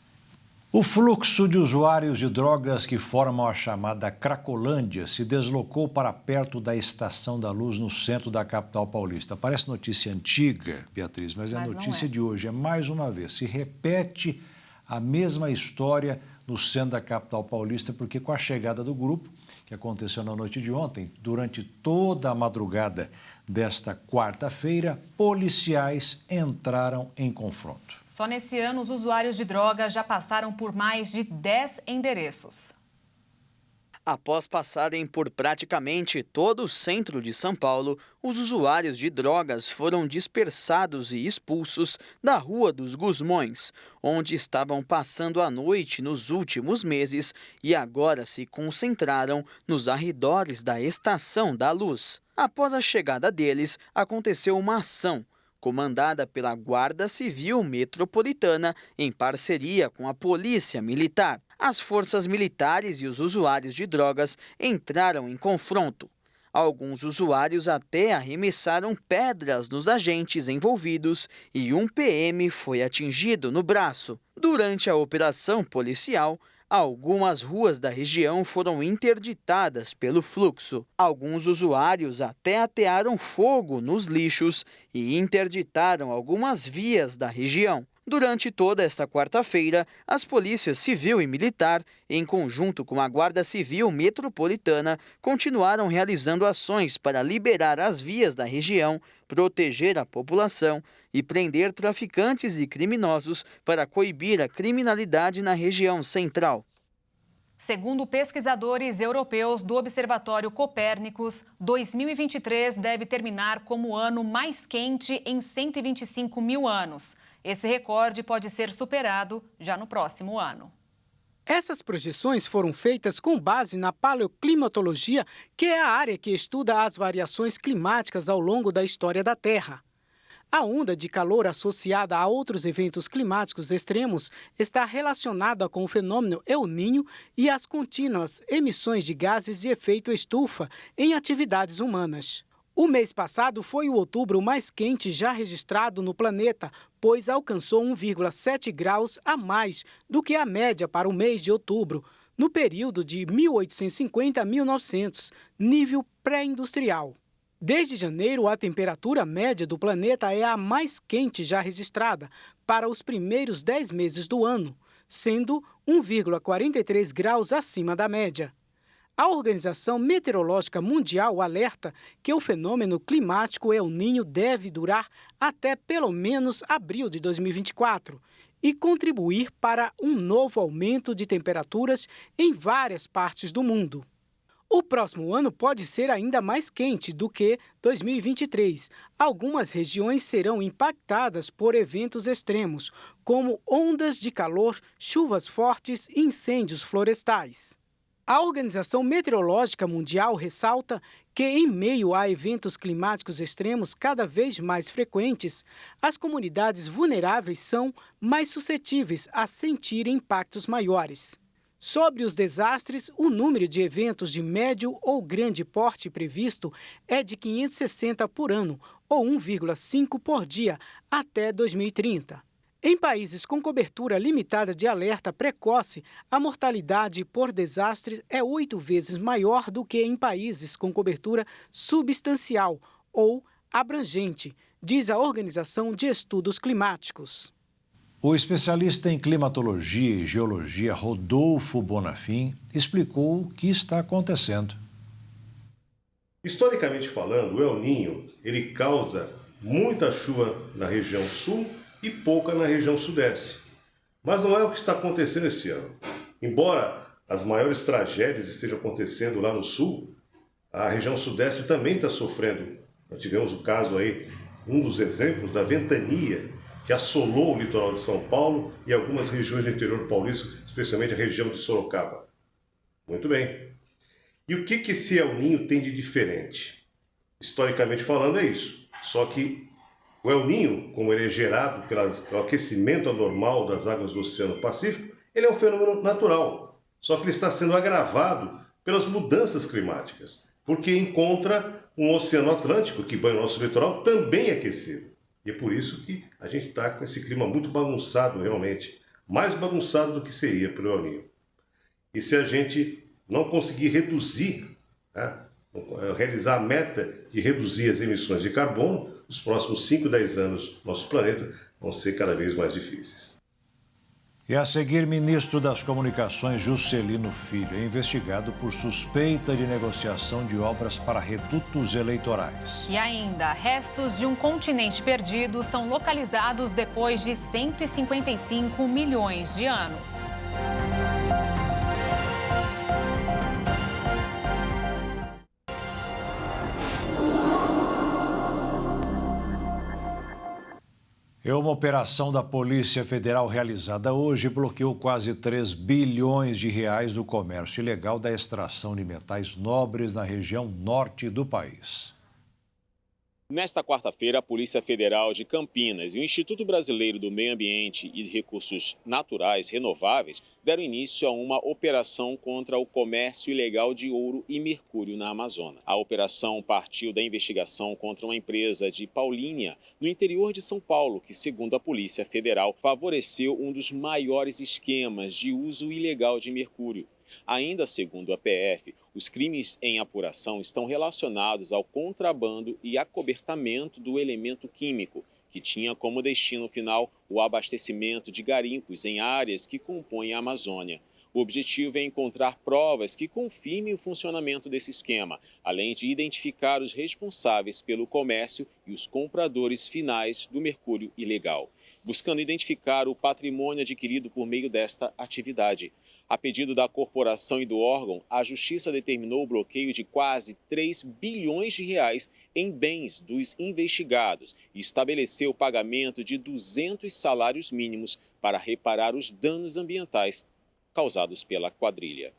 O fluxo de usuários de drogas que formam a chamada Cracolândia se deslocou para perto da Estação da Luz, no centro da capital paulista. Parece notícia antiga, Beatriz, mas é a notícia de hoje. É mais uma vez, se repete a mesma história no centro da capital paulista, porque com a chegada do grupo, que aconteceu na noite de ontem, durante toda a madrugada desta quarta-feira, policiais entraram em confronto. Só nesse ano, os usuários de drogas já passaram por mais de 10 endereços. Após passarem por praticamente todo o centro de São Paulo, os usuários de drogas foram dispersados e expulsos da Rua dos Gusmões, onde estavam passando a noite nos últimos meses e agora se concentraram nos arredores da Estação da Luz. Após a chegada deles, aconteceu uma ação comandada pela Guarda Civil Metropolitana em parceria com a Polícia Militar. As forças militares e os usuários de drogas entraram em confronto. Alguns usuários até arremessaram pedras nos agentes envolvidos e um PM foi atingido no braço. Durante a operação policial, algumas ruas da região foram interditadas pelo fluxo. Alguns usuários até atearam fogo nos lixos e interditaram algumas vias da região. Durante toda esta quarta-feira, as polícias civil e militar, em conjunto com a Guarda Civil Metropolitana, continuaram realizando ações para liberar as vias da região, proteger a população e prender traficantes e criminosos para coibir a criminalidade na região central. Segundo pesquisadores europeus do Observatório Copérnicos, 2023 deve terminar como o ano mais quente em 125 mil anos. Esse recorde pode ser superado já no próximo ano. Essas projeções foram feitas com base na paleoclimatologia, que é a área que estuda as variações climáticas ao longo da história da Terra. A onda de calor associada a outros eventos climáticos extremos está relacionada com o fenômeno El Niño e as contínuas emissões de gases de efeito estufa em atividades humanas. O mês passado foi o outubro mais quente já registrado no planeta, pois alcançou 1,7 graus a mais do que a média para o mês de outubro, no período de 1850 a 1900, nível pré-industrial. Desde janeiro, a temperatura média do planeta é a mais quente já registrada para os primeiros 10 meses do ano, sendo 1,43 graus acima da média. A Organização Meteorológica Mundial alerta que o fenômeno climático El Niño deve durar até pelo menos abril de 2024 e contribuir para um novo aumento de temperaturas em várias partes do mundo. O próximo ano pode ser ainda mais quente do que 2023. Algumas regiões serão impactadas por eventos extremos, como ondas de calor, chuvas fortes e incêndios florestais. A Organização Meteorológica Mundial ressalta que, em meio a eventos climáticos extremos cada vez mais frequentes, as comunidades vulneráveis são mais suscetíveis a sentir impactos maiores. Sobre os desastres, o número de eventos de médio ou grande porte previsto é de 560 por ano, ou 1,5 por dia, até 2030. Em países com cobertura limitada de alerta precoce, a mortalidade por desastres é 8 vezes maior do que em países com cobertura substancial ou abrangente, diz a Organização de Estudos Climáticos. O especialista em climatologia e geologia Rodolfo Bonafim explicou o que está acontecendo. Historicamente falando, o El Niño ele causa muita chuva na região sul e pouca na região sudeste. Mas não é o que está acontecendo esse ano. Embora as maiores tragédias estejam acontecendo lá no sul, a região sudeste também está sofrendo. Nós tivemos o caso aí, um dos exemplos da ventania que assolou o litoral de São Paulo e algumas regiões do interior paulista, especialmente a região de Sorocaba. Muito bem. E o que esse El Niño tem de diferente? Historicamente falando, é isso. Só que o El Niño, como ele é gerado pelo aquecimento anormal das águas do Oceano Pacífico, ele é um fenômeno natural. Só que ele está sendo agravado pelas mudanças climáticas, porque encontra um Oceano Atlântico, que banha o nosso litoral, também aquecido. E é por isso que a gente está com esse clima muito bagunçado, realmente. Mais bagunçado do que seria para o El Niño. E se a gente não conseguir reduzir, realizar a meta de reduzir as emissões de carbono, os próximos 5, 10 anos, nosso planeta vão ser cada vez mais difíceis. E a seguir, ministro das Comunicações Juscelino Filho é investigado por suspeita de negociação de obras para redutos eleitorais. E ainda, restos de um continente perdido são localizados depois de 155 milhões de anos. Uma operação da Polícia Federal realizada hoje bloqueou quase 3 bilhões de reais do comércio ilegal da extração de metais nobres na região norte do país. Nesta quarta-feira, a Polícia Federal de Campinas e o Instituto Brasileiro do Meio Ambiente e de Recursos Naturais Renováveis deram início a uma operação contra o comércio ilegal de ouro e mercúrio na Amazônia. A operação partiu da investigação contra uma empresa de Paulínia, no interior de São Paulo, que, segundo a Polícia Federal, favoreceu um dos maiores esquemas de uso ilegal de mercúrio. Ainda segundo a PF, os crimes em apuração estão relacionados ao contrabando e acobertamento do elemento químico, que tinha como destino final o abastecimento de garimpos em áreas que compõem a Amazônia. O objetivo é encontrar provas que confirmem o funcionamento desse esquema, além de identificar os responsáveis pelo comércio e os compradores finais do mercúrio ilegal, buscando identificar o patrimônio adquirido por meio desta atividade. A pedido da corporação e do órgão, a Justiça determinou o bloqueio de quase 3 bilhões de reais em bens dos investigados e estabeleceu o pagamento de 200 salários mínimos para reparar os danos ambientais causados pela quadrilha.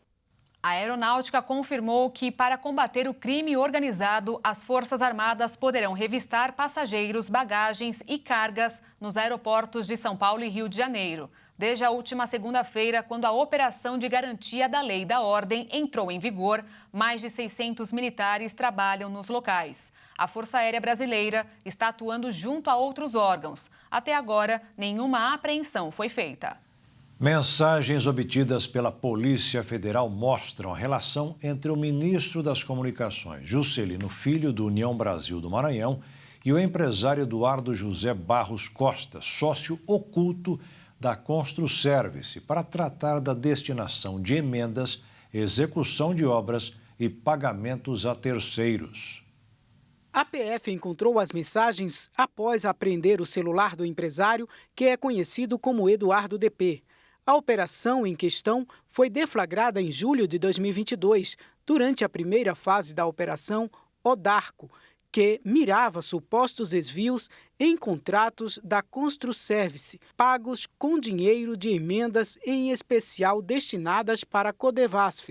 A Aeronáutica confirmou que, para combater o crime organizado, as Forças Armadas poderão revistar passageiros, bagagens e cargas nos aeroportos de São Paulo e Rio de Janeiro. Desde a última segunda-feira, quando a Operação de Garantia da Lei e da Ordem entrou em vigor, mais de 600 militares trabalham nos locais. A Força Aérea Brasileira está atuando junto a outros órgãos. Até agora, nenhuma apreensão foi feita. Mensagens obtidas pela Polícia Federal mostram a relação entre o ministro das Comunicações, Juscelino Filho, do União Brasil do Maranhão, e o empresário Eduardo José Barros Costa, sócio oculto da Construservice, para tratar da destinação de emendas, execução de obras e pagamentos a terceiros. A PF encontrou as mensagens após apreender o celular do empresário, que é conhecido como Eduardo DP. A operação em questão foi deflagrada em julho de 2022, durante a primeira fase da Operação Odarco, que mirava supostos desvios em contratos da Construservice, pagos com dinheiro de emendas em especial destinadas para a Codevasf,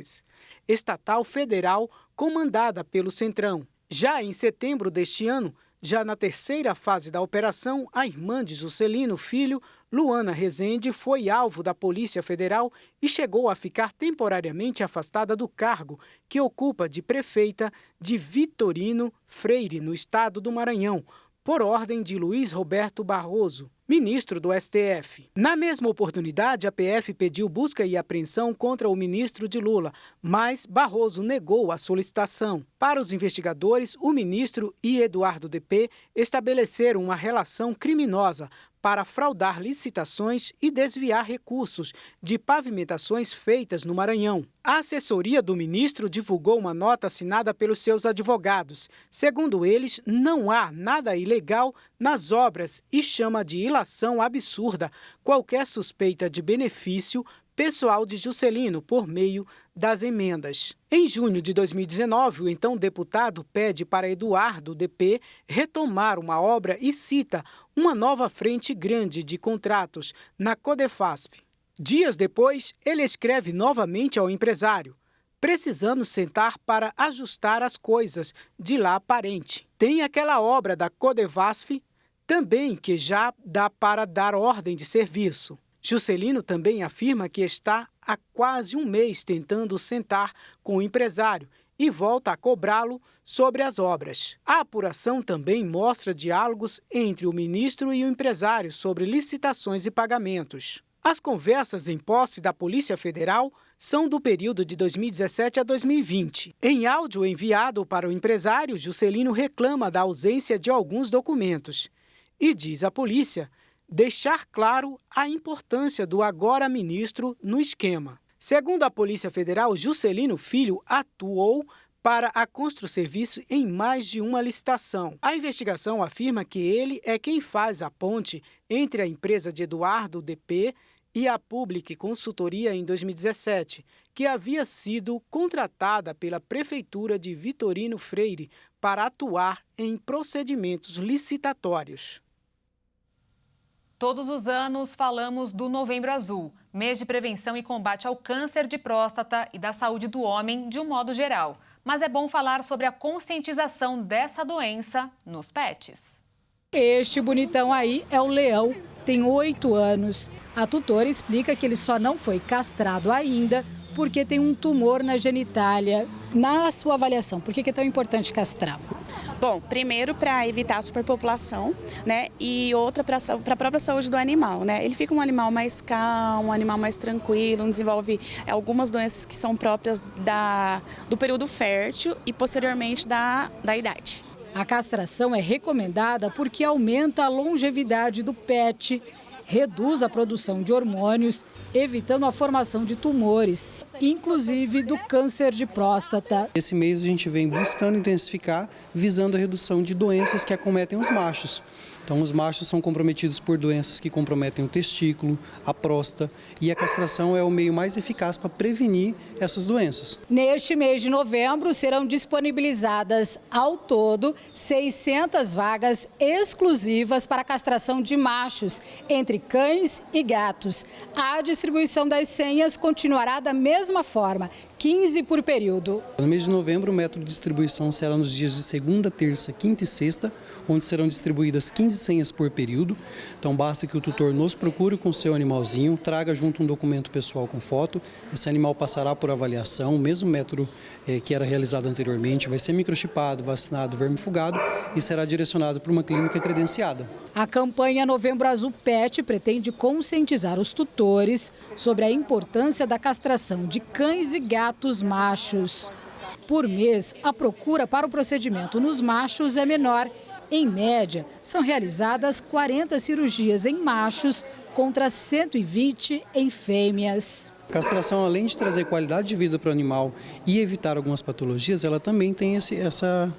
estatal federal comandada pelo Centrão. Já em setembro deste ano, já na terceira fase da operação, a irmã de Juscelino Filho, Luana Rezende, foi alvo da Polícia Federal e chegou a ficar temporariamente afastada do cargo que ocupa de prefeita de Vitorino Freire, no estado do Maranhão, por ordem de Luiz Roberto Barroso, ministro do STF. Na mesma oportunidade, a PF pediu busca e apreensão contra o ministro de Lula, mas Barroso negou a solicitação. Para os investigadores, o ministro e Eduardo DP estabeleceram uma relação criminosa para fraudar licitações e desviar recursos de pavimentações feitas no Maranhão. A assessoria do ministro divulgou uma nota assinada pelos seus advogados. Segundo eles, não há nada ilegal nas obras e chama de ilação absurda qualquer suspeita de benefício pessoal de Juscelino por meio das emendas. Em junho de 2019, o então deputado pede para Eduardo DP retomar uma obra e cita uma nova frente grande de contratos na Codevasf. Dias depois, ele escreve novamente ao empresário: precisamos sentar para ajustar as coisas de lá aparente. Tem aquela obra da Codevasf também que já dá para dar ordem de serviço. Juscelino também afirma que está há quase um mês tentando sentar com o empresário e volta a cobrá-lo sobre as obras. A apuração também mostra diálogos entre o ministro e o empresário sobre licitações e pagamentos. As conversas em posse da Polícia Federal são do período de 2017 a 2020. Em áudio enviado para o empresário, Juscelino reclama da ausência de alguns documentos e diz à polícia deixar claro a importância do agora ministro no esquema. Segundo a Polícia Federal, Juscelino Filho atuou para a Construservice em mais de uma licitação. A investigação afirma que ele é quem faz a ponte entre a empresa de Eduardo DP e a Public Consultoria em 2017, que havia sido contratada pela Prefeitura de Vitorino Freire para atuar em procedimentos licitatórios. Todos os anos falamos do Novembro Azul, mês de prevenção e combate ao câncer de próstata e da saúde do homem de um modo geral. Mas é bom falar sobre a conscientização dessa doença nos pets. Este bonitão aí é o Leão, tem 8 anos. A tutora explica que ele só não foi castrado ainda porque tem um tumor na genitália. Na sua avaliação, por que é tão importante castrar? Bom, primeiro para evitar a superpopulação, né? E outra para a própria saúde do animal, né? Ele fica um animal mais calmo, um animal mais tranquilo, não desenvolve algumas doenças que são próprias do período fértil e posteriormente da idade. A castração é recomendada porque aumenta a longevidade do pet, reduz a produção de hormônios, evitando a formação de tumores, inclusive do câncer de próstata. Esse mês a gente vem buscando intensificar, visando a redução de doenças que acometem os machos. Então, os machos são comprometidos por doenças que comprometem o testículo, a próstata, e a castração é o meio mais eficaz para prevenir essas doenças. Neste mês de novembro, serão disponibilizadas ao todo 600 vagas exclusivas para a castração de machos, entre cães e gatos. A distribuição das senhas continuará da mesma forma, 15 por período. No mês de novembro, o método de distribuição será nos dias de segunda, terça, quinta e sexta, onde serão distribuídas 15 senhas por período. Então basta que o tutor nos procure com o seu animalzinho, traga junto um documento pessoal com foto. Esse animal passará por avaliação, o mesmo método que era realizado anteriormente, vai ser microchipado, vacinado, vermifugado e será direcionado para uma clínica credenciada. A campanha Novembro Azul Pet pretende conscientizar os tutores sobre a importância da castração de cães e gatos machos. Por mês, a procura para o procedimento nos machos é menor. Em média, são realizadas 40 cirurgias em machos contra 120 em fêmeas. A castração, além de trazer qualidade de vida para o animal e evitar algumas patologias, ela também tem essa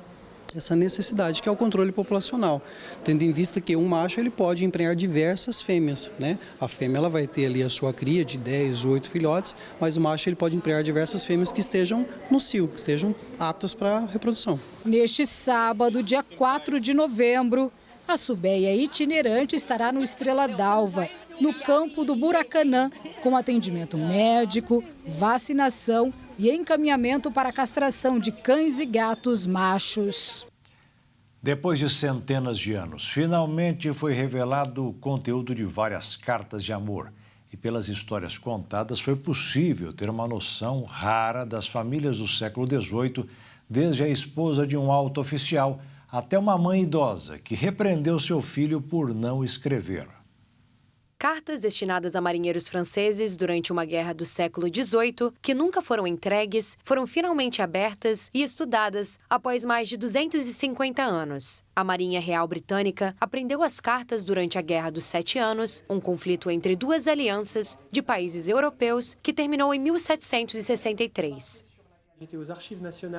essa necessidade que é o controle populacional, tendo em vista que um macho ele pode emprenhar diversas fêmeas, né? A fêmea ela vai ter ali a sua cria de 10, 8 filhotes, mas o macho ele pode emprenhar diversas fêmeas que estejam no cio, que estejam aptas para reprodução. Neste sábado, dia 4 de novembro, a Subeia itinerante estará no Estrela d'Alva, no campo do Buracanã, com atendimento médico, vacinação e encaminhamento para a castração de cães e gatos machos. Depois de centenas de anos, finalmente foi revelado o conteúdo de várias cartas de amor. E pelas histórias contadas, foi possível ter uma noção rara das famílias do século XVIII, desde a esposa de um alto oficial até uma mãe idosa que repreendeu seu filho por não escrever. Cartas destinadas a marinheiros franceses durante uma guerra do século XVIII, que nunca foram entregues, foram finalmente abertas e estudadas após mais de 250 anos. A Marinha Real Britânica aprendeu as cartas durante a Guerra dos 7 Anos, um conflito entre duas alianças de países europeus que terminou em 1763.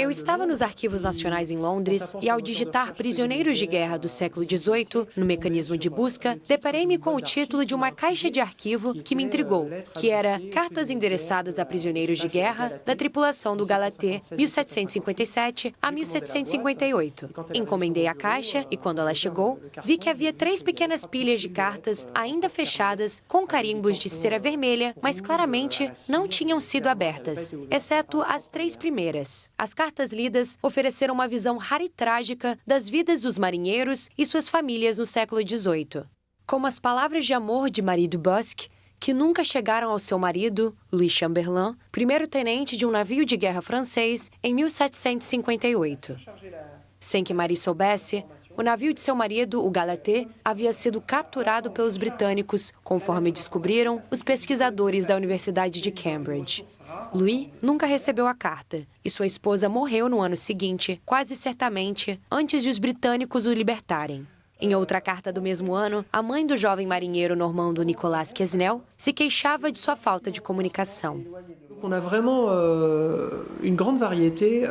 Eu estava nos Arquivos Nacionais em Londres e, ao digitar prisioneiros de guerra do século XVIII no mecanismo de busca, deparei-me com o título de uma caixa de arquivo que me intrigou, que era Cartas endereçadas a prisioneiros de guerra da tripulação do Galatê, 1757 a 1758. Encomendei a caixa e, quando ela chegou, vi que havia 3 pequenas pilhas de cartas ainda fechadas com carimbos de cera vermelha, mas claramente não tinham sido abertas, exceto as 3 primeiras. As cartas lidas ofereceram uma visão rara e trágica das vidas dos marinheiros e suas famílias no século XVIII. Como as palavras de amor de Marie Dubosc, que nunca chegaram ao seu marido, Louis Chamberlain, primeiro-tenente de um navio de guerra francês, em 1758. Sem que Marie soubesse, o navio de seu marido, o Galatê, havia sido capturado pelos britânicos, conforme descobriram os pesquisadores da Universidade de Cambridge. Louis nunca recebeu a carta e sua esposa morreu no ano seguinte, quase certamente, antes de os britânicos o libertarem. Em outra carta do mesmo ano, a mãe do jovem marinheiro normando Nicolas Quesnel se queixava de sua falta de comunicação. On a vraiment une grande variété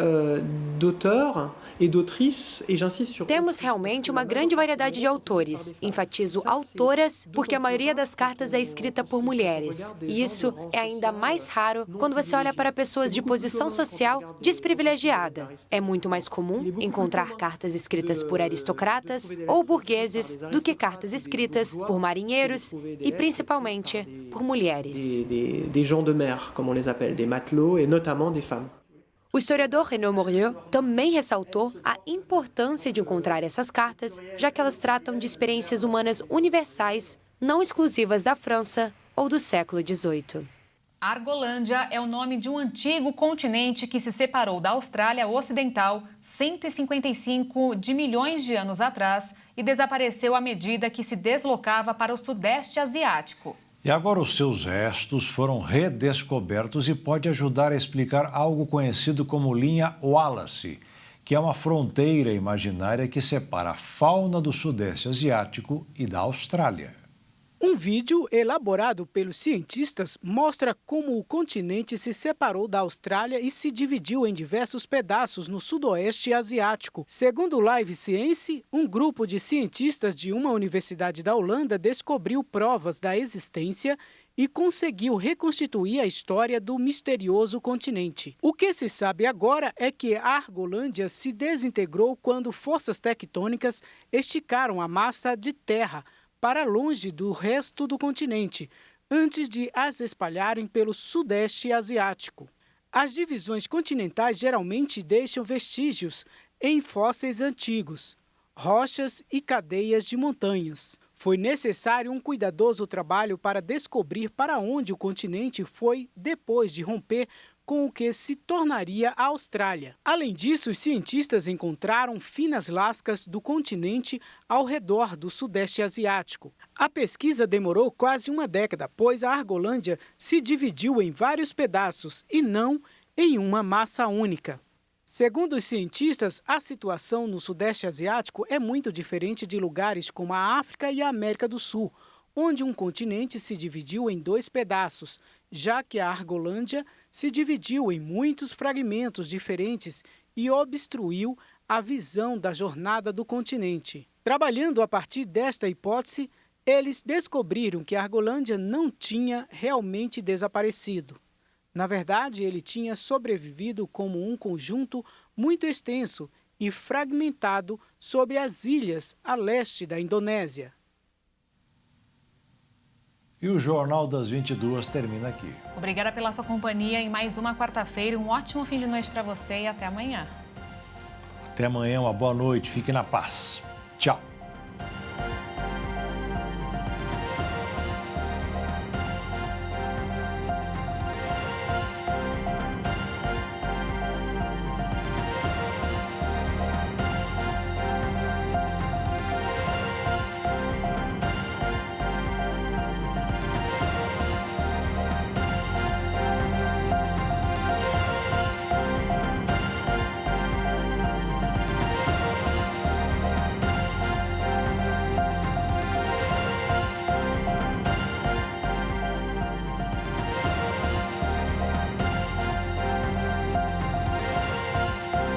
d'auteurs et d'autrices, et j'insiste sur... Temos realmente uma grande variedade de autores. Enfatizo autoras porque a maioria das cartas é escrita por mulheres. E isso é ainda mais raro quando você olha para pessoas de posição social desprivilegiada. É muito mais comum encontrar cartas escritas por aristocratas ou burgueses do que cartas escritas por marinheiros e, principalmente, por mulheres. Des gens de mer, como on les appelle, des matelots et notamment des femmes. O historiador Renaud Morieux também ressaltou a importância de encontrar essas cartas, já que elas tratam de experiências humanas universais, não exclusivas da França ou do século XVIII. Argolândia é o nome de um antigo continente que se separou da Austrália Ocidental 155 milhões de anos atrás e desapareceu à medida que se deslocava para o Sudeste Asiático. E agora os seus restos foram redescobertos e pode ajudar a explicar algo conhecido como linha Wallace, que é uma fronteira imaginária que separa a fauna do Sudeste Asiático e da Austrália. Um vídeo elaborado pelos cientistas mostra como o continente se separou da Austrália e se dividiu em diversos pedaços no Sudoeste Asiático. Segundo o Live Science, um grupo de cientistas de uma universidade da Holanda descobriu provas da existência e conseguiu reconstituir a história do misterioso continente. O que se sabe agora é que a Argolândia se desintegrou quando forças tectônicas esticaram a massa de terra para longe do resto do continente, antes de as espalharem pelo Sudeste Asiático. As divisões continentais geralmente deixam vestígios em fósseis antigos, rochas e cadeias de montanhas. Foi necessário um cuidadoso trabalho para descobrir para onde o continente foi depois de romper com o que se tornaria a Austrália. Além disso, os cientistas encontraram finas lascas do continente ao redor do Sudeste Asiático. A pesquisa demorou quase uma década, pois a Argolândia se dividiu em vários pedaços e não em uma massa única. Segundo os cientistas, a situação no Sudeste Asiático é muito diferente de lugares como a África e a América do Sul, onde um continente se dividiu em 2 pedaços, já que a Argolândia se dividiu em muitos fragmentos diferentes e obstruiu a visão da jornada do continente. Trabalhando a partir desta hipótese, eles descobriram que a Argolândia não tinha realmente desaparecido. Na verdade, ele tinha sobrevivido como um conjunto muito extenso e fragmentado sobre as ilhas a leste da Indonésia. E o Jornal das 22 termina aqui. Obrigada pela sua companhia em mais uma quarta-feira. Um ótimo fim de noite para você e até amanhã. Até amanhã, uma boa noite. Fique na paz. Tchau.